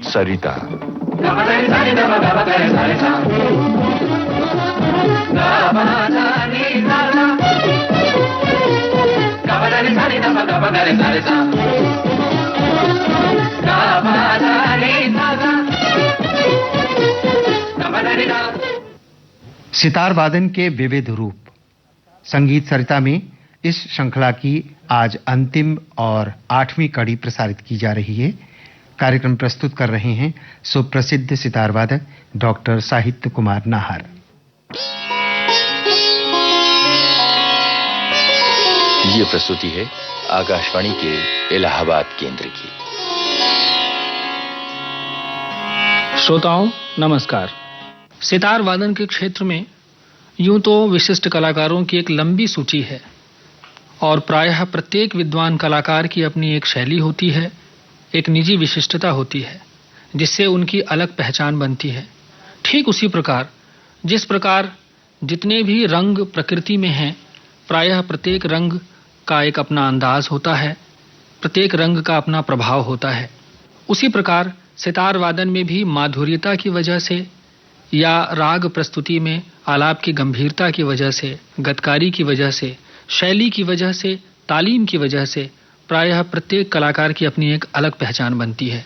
सरिता। सितार वादन के विविध रूप। संगीत सरिता में इस श्रृंखला की आज अंतिम और 8वीं कड़ी प्रसारित की जा रही है। कार्यक्रम प्रस्तुत कर रहे हैं सुप्रसिद्ध सितार वादक डॉक्टर साहित्य कुमार नाहर। ये प्रस्तुति है आकाशवाणी के इलाहाबाद केंद्र की। श्रोताओं नमस्कार। सितार वादन के क्षेत्र में यूं तो विशिष्ट कलाकारों की एक लंबी सूची है और प्रायः प्रत्येक विद्वान कलाकार की अपनी एक शैली होती है, एक निजी विशिष्टता होती है जिससे उनकी अलग पहचान बनती है। ठीक उसी प्रकार जिस प्रकार जितने भी रंग प्रकृति में हैं, प्रायः प्रत्येक रंग का एक अपना अंदाज होता है, प्रत्येक रंग का अपना प्रभाव होता है। उसी प्रकार सितार वादन में भी माधुर्यता की वजह से या राग प्रस्तुति में आलाप की गंभीरता की वजह से, गतकारी की वजह से, शैली की वजह से, तालीम की वजह से प्रायः प्रत्येक कलाकार की अपनी एक अलग पहचान बनती है।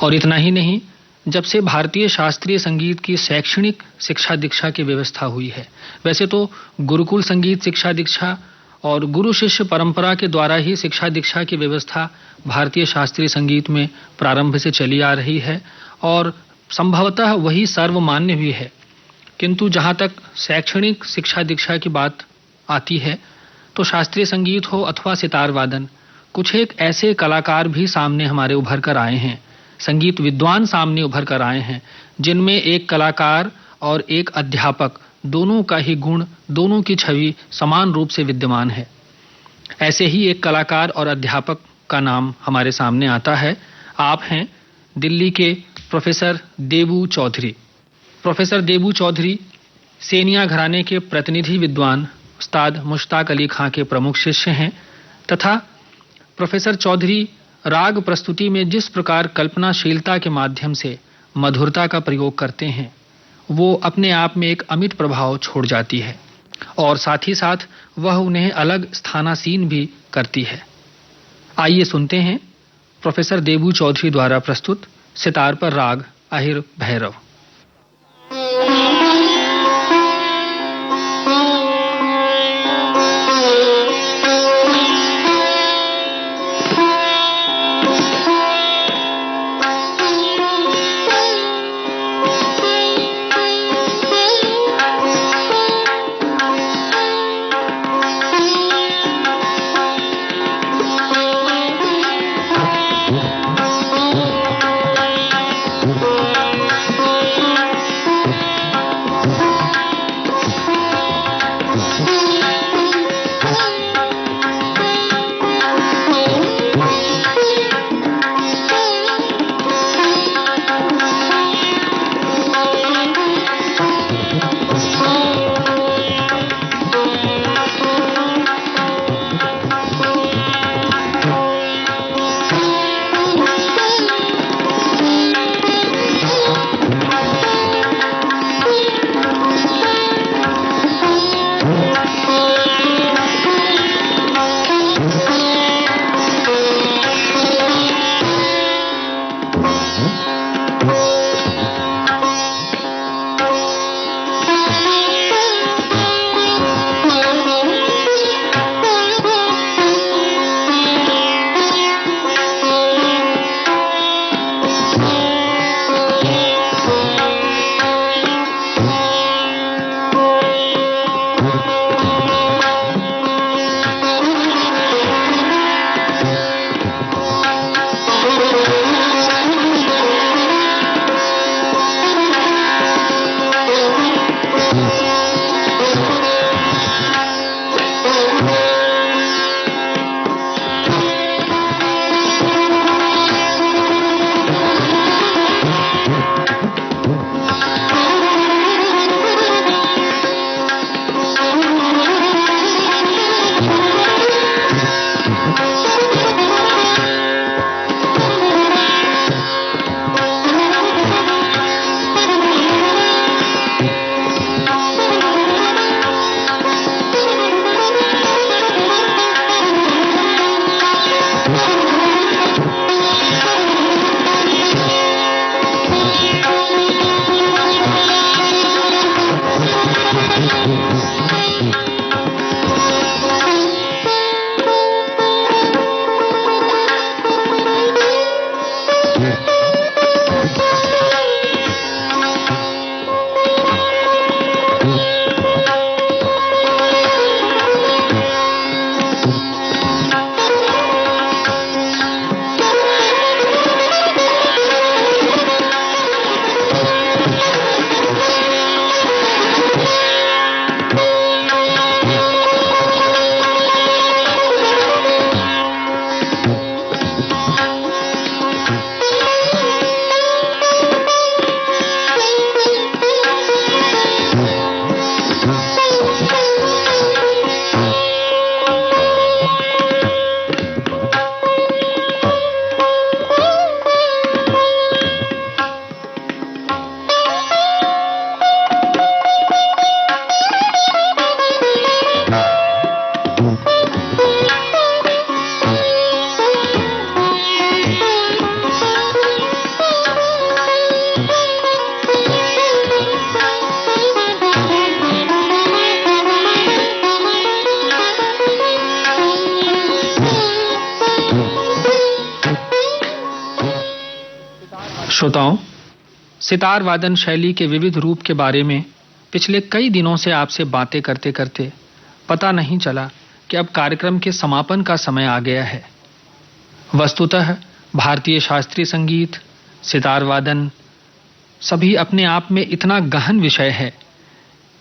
और इतना ही नहीं, जब से भारतीय शास्त्रीय संगीत की शैक्षणिक शिक्षा दीक्षा की व्यवस्था हुई है, वैसे तो गुरुकुल संगीत शिक्षा दीक्षा और गुरु शिष्य परंपरा के द्वारा ही शिक्षा दीक्षा की व्यवस्था भारतीय शास्त्रीय संगीत में प्रारंभ से चली आ रही है और संभवतः वही सर्वमान्य भी है। किंतु जहाँ तक शैक्षणिक शिक्षा दीक्षा की बात आती है तो शास्त्रीय संगीत हो अथवा सितार वादन, कुछ एक ऐसे कलाकार भी सामने हमारे उभर कर आए हैं, संगीत विद्वान सामने उभर कर आए हैं जिनमें एक कलाकार और एक अध्यापक दोनों का ही गुण, दोनों की छवि समान रूप से विद्यमान है। ऐसे ही एक कलाकार और अध्यापक का नाम हमारे सामने आता है। आप हैं दिल्ली के प्रोफेसर देबू चौधरी। प्रोफेसर देबू चौधरी सेनिया घराने के प्रतिनिधि विद्वान उस्ताद मुश्ताक अली खां के प्रमुख शिष्य हैं तथा प्रोफेसर चौधरी राग प्रस्तुति में जिस प्रकार कल्पनाशीलता के माध्यम से मधुरता का प्रयोग करते हैं, वो अपने आप में एक अमिट प्रभाव छोड़ जाती है और साथ ही साथ वह उन्हें अलग स्थानासीन भी करती है। आइए सुनते हैं प्रोफेसर देबू चौधरी द्वारा प्रस्तुत सितार पर राग आहिर भैरव। श्रोताओं, सितार वादन शैली के विविध रूप के बारे में पिछले कई दिनों से आपसे बातें करते करते पता नहीं चला कि अब कार्यक्रम के समापन का समय आ गया है। वस्तुतः भारतीय शास्त्रीय संगीत, सितार वादन सभी अपने आप में इतना गहन विषय है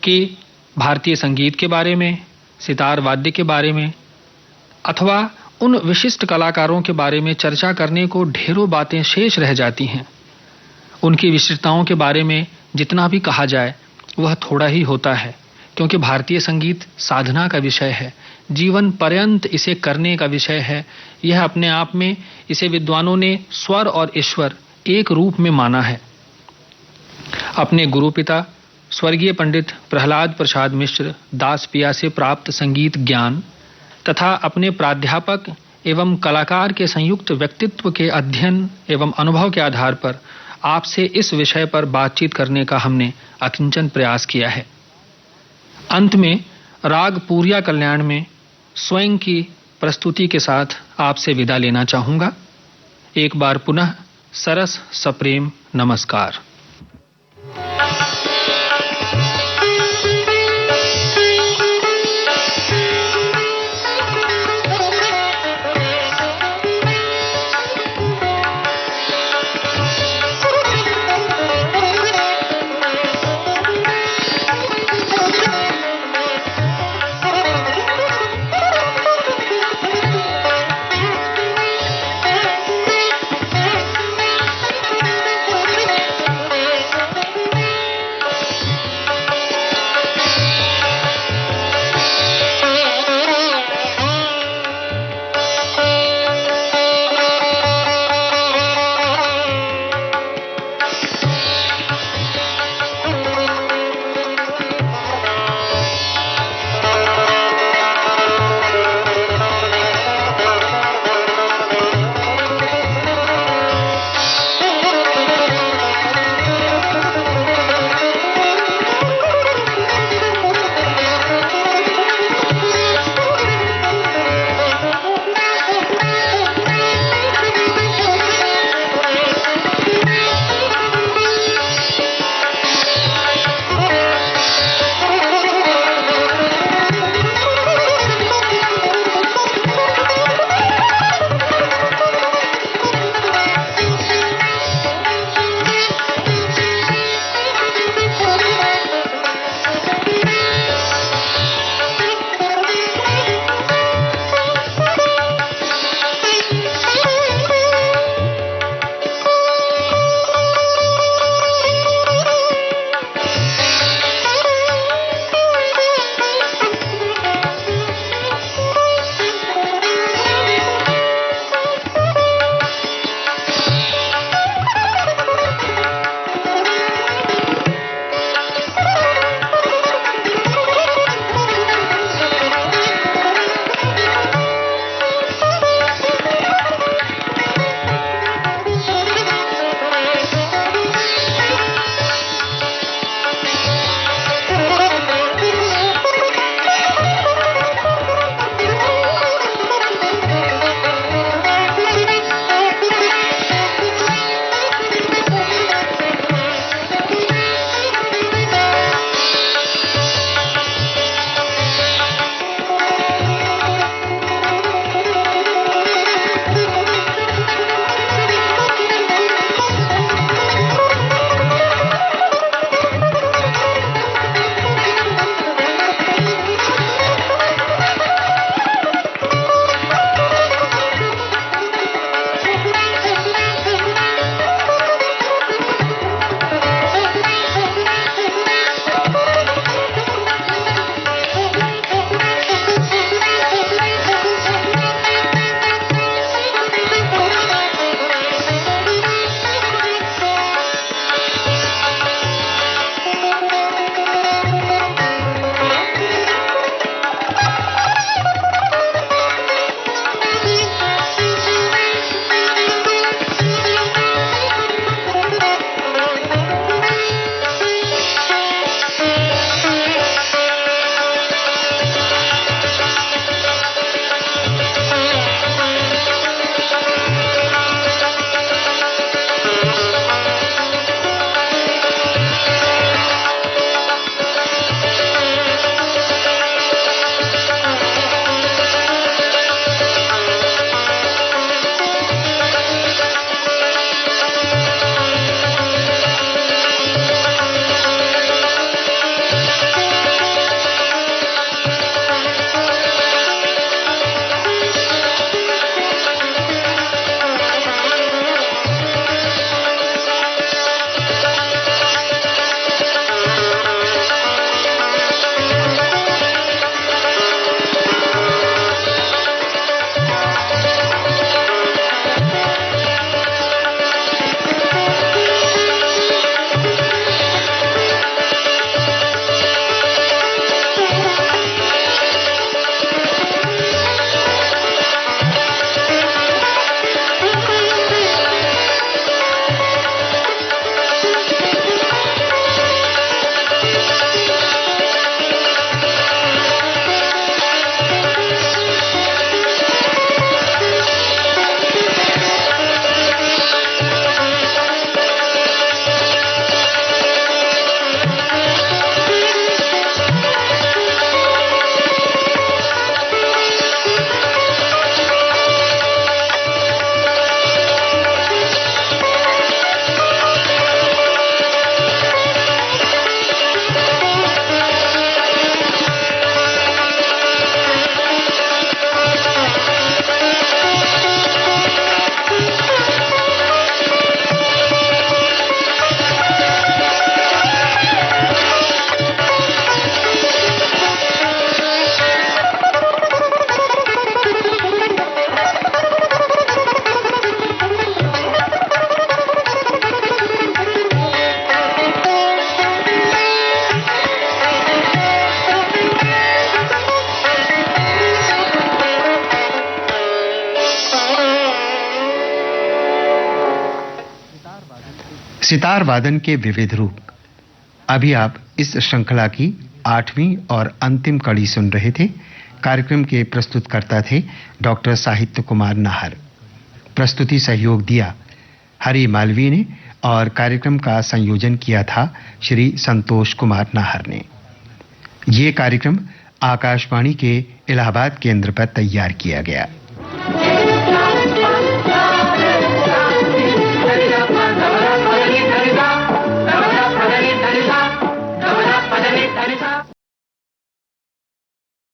कि भारतीय संगीत के बारे में, सितार वाद्य के बारे में अथवा उन विशिष्ट कलाकारों के बारे में चर्चा करने को ढेरों बातें शेष रह जाती हैं। उनकी विशेषताओं के बारे में जितना भी कहा जाए वह थोड़ा ही होता है, क्योंकि भारतीय संगीत साधना का विषय है, जीवन पर्यंत इसे करने का विषय है। यह अपने आप में इसे विद्वानों ने स्वर और ईश्वर एक रूप में माना है। अपने गुरु पिता स्वर्गीय पंडित प्रहलाद प्रसाद मिश्र दास पिया से प्राप्त संगीत ज्ञान तथा अपने प्राध्यापक एवं कलाकार के संयुक्त व्यक्तित्व के अध्ययन एवं अनुभव के आधार पर आपसे इस विषय पर बातचीत करने का हमने अकिंचन प्रयास किया है। अंत में राग पूरिया कल्याण में स्वयं की प्रस्तुति के साथ आपसे विदा लेना चाहूंगा। एक बार पुनः सरस सप्रेम नमस्कार। सितार वादन के विविध रूप। अभी आप इस श्रृंखला की 8वीं और अंतिम कड़ी सुन रहे थे। कार्यक्रम के प्रस्तुतकर्ता थे डॉक्टर साहित्य कुमार नाहर। प्रस्तुति सहयोग दिया हरि मालवीय ने और कार्यक्रम का संयोजन किया था श्री संतोष कुमार नाहर ने। ये कार्यक्रम आकाशवाणी के इलाहाबाद केंद्र पर तैयार किया गया।